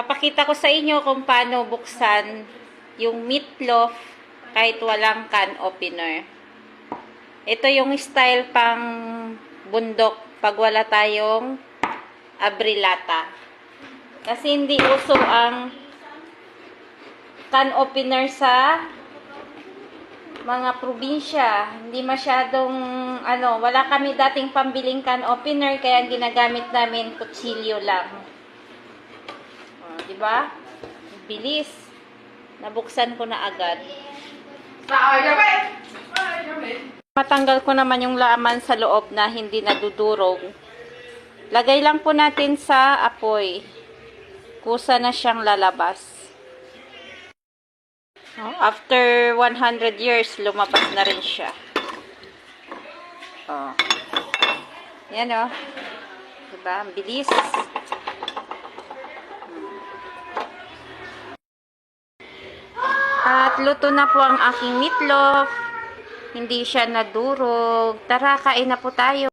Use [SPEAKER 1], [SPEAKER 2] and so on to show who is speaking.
[SPEAKER 1] Papakita ko sa inyo kung paano buksan yung meatloaf kahit walang can opener. Ito yung style pang bundok pag wala tayong abrilata. Kasi hindi uso ang can opener sa mga probinsya. Hindi masyadong, wala kami dating pambiling can opener, kaya ginagamit namin kutsilyo lang. Diba? Bilis. Nabuksan ko na agad. Matanggal ko naman yung laman sa loob na hindi nadudurog. Lagay lang po natin sa apoy. Kusa na siyang lalabas. After 100 years, lumabas na rin siya. Yan o. Diba? Ang bilis. At luto na po ang aking meatloaf. Hindi siya nadurog. Tara, kain na po tayo.